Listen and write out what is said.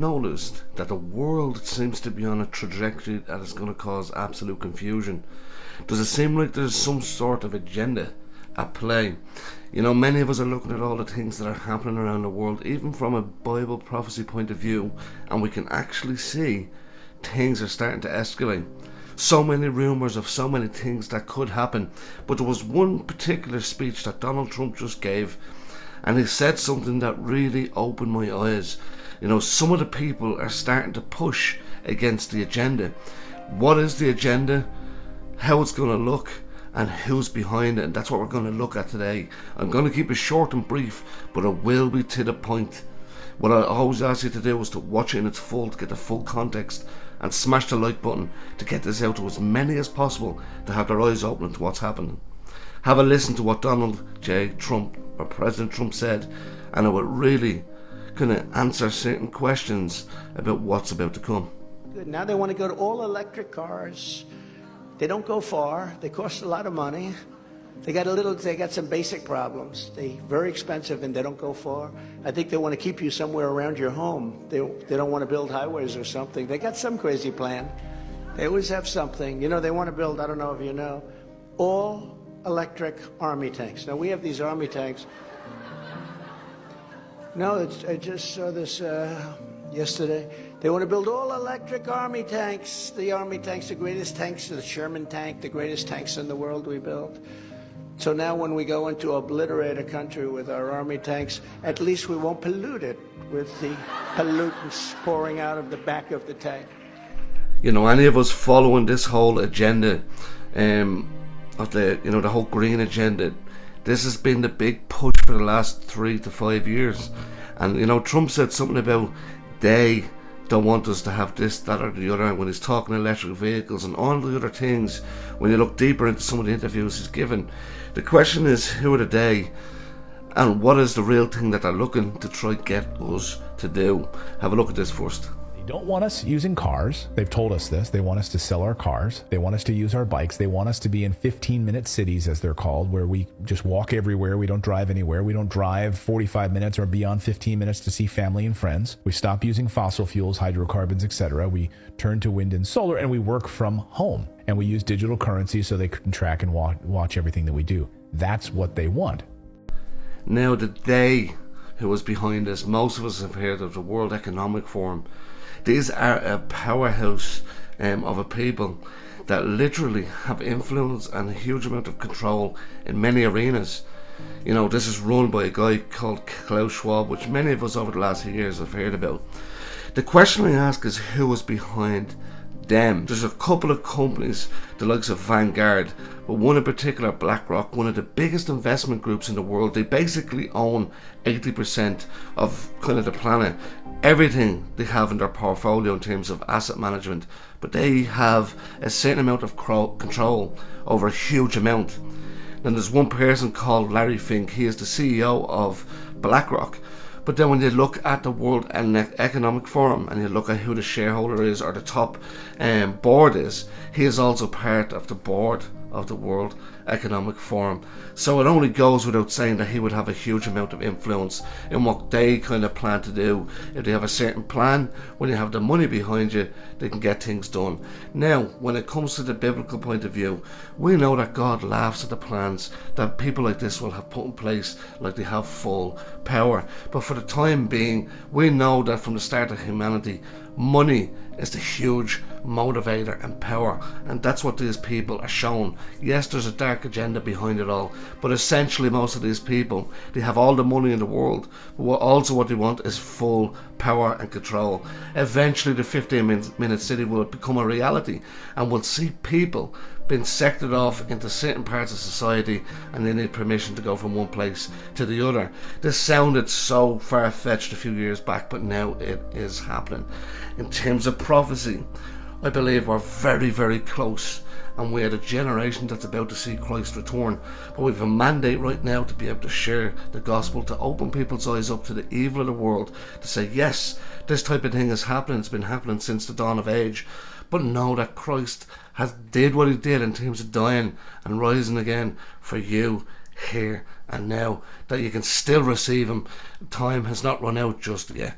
noticed that the world seems to be on a trajectory that is going to cause absolute confusion? Does it seem like there's some sort of agenda at play? You know, many of us are looking at all the things that are happening around the world, even from a Bible prophecy point of view, and we can actually see things are starting to escalate. So many rumours of so many things that could happen. But there was one particular speech that Donald Trump just gave, and he said something that really opened my eyes. You know, some of the people are starting to push against the agenda. What is the agenda? How it's going to look? And who's behind it? And that's what we're going to look at today. I'm going to keep it short and brief, but it will be to the point. What I always ask you to do is to watch it in its full, to get the full context, and smash the like button to get this out to as many as possible to have their eyes open to what's happening. Have a listen to what Donald J. Trump, or President Trump, said, and it will really kind of answer certain questions about what's about to come. Good. Now they want to go to all electric cars. They don't go far. They cost a lot of money. They got some basic problems. They're very expensive and they don't go far. I think they want to keep you somewhere around your home. They don't want to build highways or something. They got some crazy plan. They always have something. You know, they want to build, I don't know if you know, all electric army tanks. Now we have these army tanks. No, I just saw this yesterday. They want to build all electric army tanks. The army tanks, the greatest tanks, the Sherman tank, the greatest tanks in the world we built. So now when we go into obliterate a country with our army tanks, at least we won't pollute it with the pollutants pouring out of the back of the tank. You know, any of us following this whole agenda of the whole green agenda, this has been the big push for the last 3 to 5 years. And you know, Trump said something about they don't want us to have this, that or the other when he's talking electric vehicles and all the other things. When you look deeper into some of the interviews he's given, the question is, who are the they, and what is the real thing that they're looking to try get us to do? Have a look at this first. They don't want us using cars. They've told us this. They want us to sell our cars. They want us to use our bikes. They want us to be in 15-minute cities, as they're called, where we just walk everywhere. We don't drive anywhere. We don't drive 45 minutes or beyond 15 minutes to see family and friends. We stop using fossil fuels, hydrocarbons, etc. We turn to wind and solar, and we work from home. And we use digital currency so they can track and watch everything that we do. That's what they want. Now, the they who was behind this, most of us have heard of the World Economic Forum. These are a powerhouse of a people that literally have influence and a huge amount of control in many arenas. You know, this is run by a guy called Klaus Schwab, which many of us over the last few years have heard about. The question I ask is, who is behind them? There's a couple of companies, the likes of Vanguard, but one in particular, BlackRock, one of the biggest investment groups in the world. They basically own 80% of kind of the planet. Everything they have in their portfolio in terms of asset management, but they have a certain amount of control over a huge amount. Then there's one person called Larry Fink. He is the CEO of BlackRock. But then when you look at the World Economic Forum and you look at who the shareholder is or the top board is, he is also part of the board of the World Economic Forum. So it only goes without saying that he would have a huge amount of influence in what they kind of plan to do. If they have a certain plan, when you have the money behind you, they can get things done. Now, when it comes to the biblical point of view, we know that God laughs at the plans that people like this will have put in place, like they have full power. But for the time being, we know that from the start of humanity, money is the huge motivator and power, and that's what these people are shown. Yes, there's a dark agenda behind it all, but essentially most of these people, they have all the money in the world, but what they want is full power and control. Eventually the 15-minute city will become a reality, and we'll see people being sectored off into certain parts of society, and they need permission to go from one place to the other. This sounded so far-fetched a few years back, but now it is happening. In terms of prophecy, I believe we're very, very close, and we're the generation that's about to see Christ return. But we have a mandate right now to be able to share the gospel, to open people's eyes up to the evil of the world, to say, yes, this type of thing is happening. It's been happening since the dawn of age. But know that Christ has did what he did in terms of dying and rising again for you here and now, that you can still receive him. Time has not run out just yet.